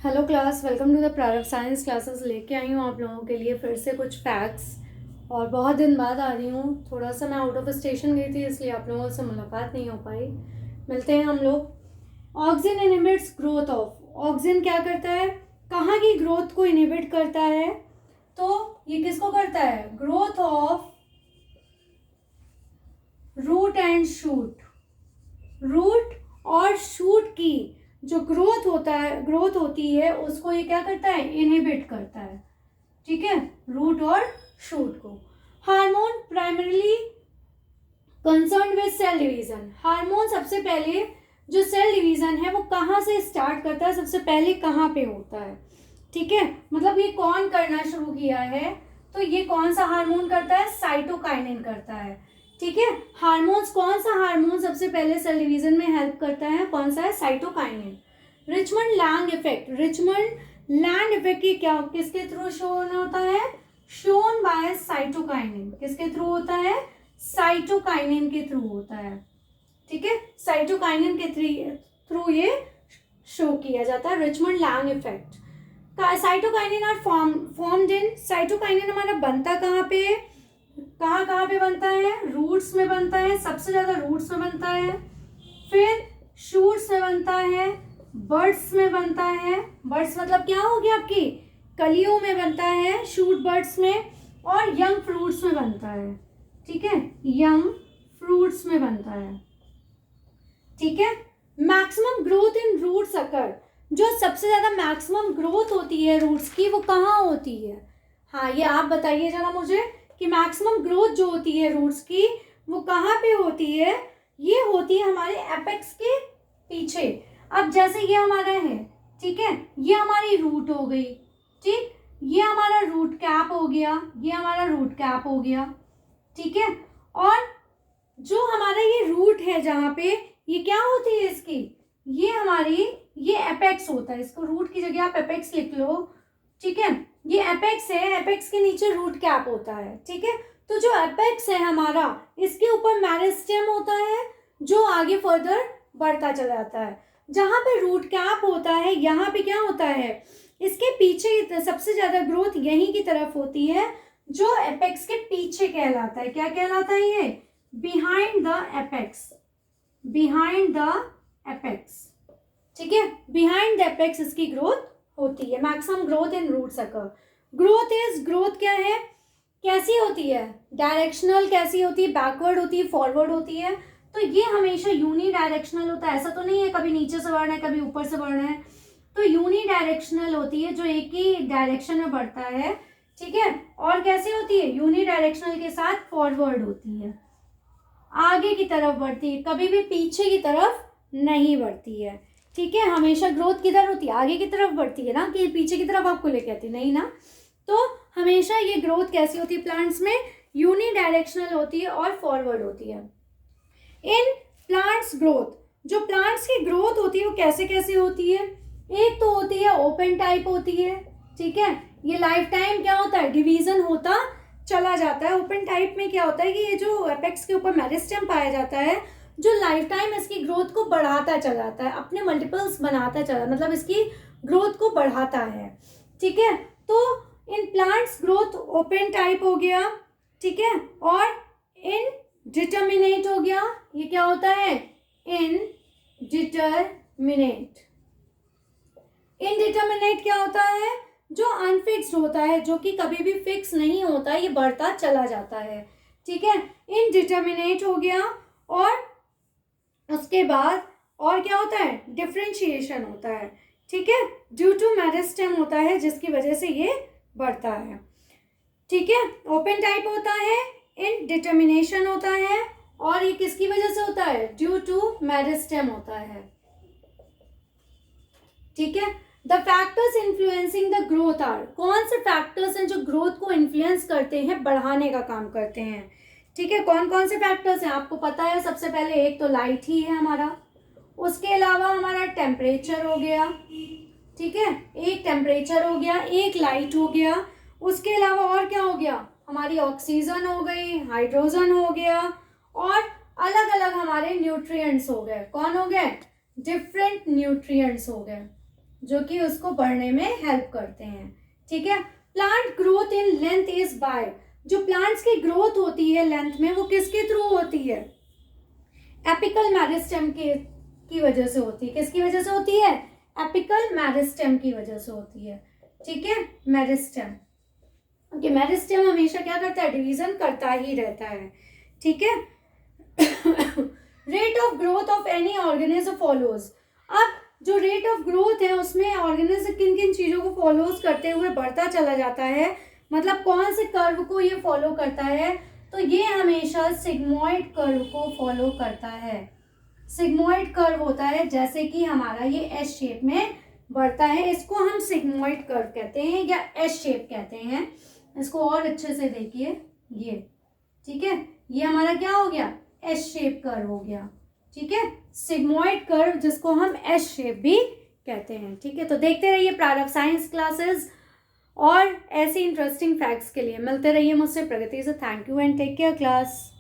Hello class, welcome to the Prarambh science classes. लेके आई हूँ आप लोगों के लिए फिर से कुछ फैक्ट्स। और बहुत दिन बाद आ रही हूँ, थोड़ा सा मैं आउट ऑफ स्टेशन गई थी, इसलिए आप लोगों से मुलाकात नहीं हो पाई। मिलते हैं हम लोग। Oxygen inhibits growth of. Oxygen क्या करता है, कहाँ की ग्रोथ को इनहिबिट करता है? तो ये किसको करता है? Growth of root and shoot. Root और शूट की जो ग्रोथ होती है उसको ये क्या करता है? इनहिबिट करता है। ठीक है, रूट और शूट को। Hormone primarily concern with cell division. Hormone सबसे पहले जो सेल डिवीजन है वो कहाँ से स्टार्ट करता है, सबसे पहले कहाँ पे होता है? ठीक है, मतलब ये कौन करना शुरू किया है? तो ये कौन सा हार्मोन करता है? साइटोकाइनिन करता है। ठीक है, हार्मोन्स, कौन सा हार्मोन सबसे पहले सेल डिवीजन में हेल्प करता है? कौन सा है? Cytokinin. Richmond Lang effect. Richmond Lang effect की क्या, किसके थ्रू शोन होता है? Shown by cytokinin. किसके थ्रू होता है? साइटोकाइनिन के थ्रू होता है। ठीक है, साइटोकाइनिन के थ्रू ये शो किया जाता है, Richmond Lang effect. Cytokinin are formed in. Cytokinin हमारा बनता कहाँ पे? कहाँ पे बनता है? रूट्स में बनता है, सबसे ज्यादा रूट्स में बनता है, फिर शूट्स में बनता है, बर्ड्स में बनता है। बर्ड्स मतलब क्या हो गया आपकी? कलियों में बनता है, शूट बर्ड्स में, और यंग फ्रूट्स में बनता है। ठीक है, यंग फ्रूट्स में बनता है। ठीक है, मैक्सिमम ग्रोथ इन रूट्स अकर। जो सबसे ज्यादा मैक्सिमम ग्रोथ होती है रूट्स की, वो कहाँ होती है? हाँ, ये आप बताइए जरा मुझे कि मैक्सिमम ग्रोथ जो होती है रूट्स की वो कहाँ पे होती है? ये होती है हमारे एपेक्स के पीछे। अब जैसे ये हमारा है, ठीक है, ये हमारी रूट हो गई, ठीक, ये हमारा रूट कैप हो गया, ये हमारा रूट कैप हो गया। ठीक है, और जो हमारा ये रूट है जहाँ पे, ये क्या होती है इसकी? ये हमारी, ये एपेक्स होता है, इसको रूट की जगह आप एपेक्स लिख लो। ठीक है, ये एपेक्स है, एपेक्स के नीचे रूट कैप होता है। ठीक है, तो जो एपेक्स है हमारा, इसके ऊपर मेरिस्टेम होता है जो आगे फर्दर बढ़ता चला जाता है। जहां पे रूट कैप होता है, यहाँ पे क्या होता है? इसके पीछे सबसे ज्यादा ग्रोथ यहीं की तरफ होती है, जो एपेक्स के पीछे कहलाता है। क्या कहलाता है ये? Behind the apex. Behind the apex. ठीक है, बिहाइंड द एपेक्स इसकी ग्रोथ होती है। Maximum growth in root circle. Growth क्या है, कैसी होती है? डायरेक्शनल। कैसी होती है? बैकवर्ड होती है, फॉरवर्ड होती है। तो ये हमेशा यूनी डायरेक्शनल होता है, ऐसा तो नहीं है कभी नीचे से बढ़ना है कभी ऊपर से बढ़ना है। तो यूनी डायरेक्शनल होती है, जो एक ही डायरेक्शन में बढ़ता है। ठीक है, और कैसे होती है? यूनी डायरेक्शनल के साथ फॉरवर्ड होती है, आगे की तरफ बढ़ती है, कभी भी पीछे की तरफ नहीं बढ़ती है। ठीक है, हमेशा ग्रोथ किधर होती है? आगे की तरफ बढ़ती है ना, कि पीछे की तरफ आपको लेके आती नहीं ना। तो हमेशा ये ग्रोथ कैसी होती है प्लांट्स में? यूनी डायरेक्शनल होती है और फॉरवर्ड होती है। इन प्लांट्स ग्रोथ, जो प्लांट्स की ग्रोथ होती है वो कैसे कैसे होती है? एक तो होती है ओपन टाइप होती है। ठीक है, ये लाइफ टाइम क्या होता है? डिवीजन होता चला जाता है। ओपन टाइप में क्या होता है कि ये जो एपेक्स के ऊपर मेरिस्टेम पाया जाता है, जो लाइफ टाइम इसकी ग्रोथ को बढ़ाता चला जाता है, अपने मल्टीपल्स बनाता चला, मतलब इसकी ग्रोथ को बढ़ाता है। ठीक है, तो in plants growth open type हो गया। ठीक है, और इन डिटर्मिनेट हो गया। ये क्या होता है? इन डिटर्मिनेट। इनडिटर्मिनेट क्या होता है? जो अनफिक्स्ड होता है, जो कि कभी भी फिक्स नहीं होता, ये बढ़ता चला जाता है। ठीक है, इनडिटर्मिनेट हो गया। और उसके बाद और क्या होता है? डिफरेंशिएशन होता है। ठीक है, ड्यू टू मेरिस्टेम होता है, जिसकी वजह से ये बढ़ता है। ठीक है, ओपन टाइप होता है, इनडिटर्मिनेशन होता है, और ये किसकी वजह से होता है? ड्यू टू मेरिस्टेम होता है। ठीक है, the factors influencing the growth are. कौन से फैक्टर्स हैं जो ग्रोथ को इन्फ्लुएंस करते हैं, बढ़ाने का काम करते हैं? ठीक है, कौन कौन से फैक्टर्स हैं आपको पता है? सबसे पहले एक तो लाइट ही है हमारा, उसके अलावा हमारा टेम्परेचर हो गया। ठीक है, एक टेम्परेचर हो गया, एक लाइट हो गया, उसके अलावा और क्या हो गया? हमारी ऑक्सीजन हो गई, हाइड्रोजन हो गया, और अलग अलग हमारे न्यूट्रिएंट्स हो गए। कौन हो गए? डिफरेंट न्यूट्रिएंट्स हो गए। जो कि उसको बढ़ने में हेल्प करते हैं। ठीक है, plant growth in length is by, जो प्लांट्स की ग्रोथ होती है लेंथ में वो किसके थ्रू होती है? एपिकल मेरिस्टेम की वजह से होती है। किसकी वजह से होती है? एपिकल मेरिस्टेम की वजह से होती है। ठीक है, मेरिस्टेम। ओके, मेरिस्टेम हमेशा क्या करता है? डिवीजन करता ही रहता है। ठीक है। Rate of growth of any organism follows. अब जो रेट ऑफ ग्रोथ है उसमें ऑर्गेनिज्म किन किन चीजों को फॉलोज करते हुए बढ़ता चला जाता है, मतलब कौन से कर्व को ये फॉलो करता है? तो ये हमेशा सिग्मोइड कर्व को फॉलो करता है। सिग्मोइड कर्व होता है, जैसे कि हमारा ये एस शेप में बढ़ता है, इसको हम सिग्मोइड कर्व कहते हैं या एस शेप कहते हैं। इसको और अच्छे से देखिए, ये ठीक है, ये हमारा क्या हो गया? एस शेप कर्व हो गया। ठीक है, सिग्मोइड कर्व जिसको हम एस शेप भी कहते हैं। ठीक है, तो देखते रहिए प्रारंभ साइंस क्लासेस और ऐसी इंटरेस्टिंग फैक्ट्स के लिए मिलते रहिए मुझसे प्रगति से। Thank you and take care class.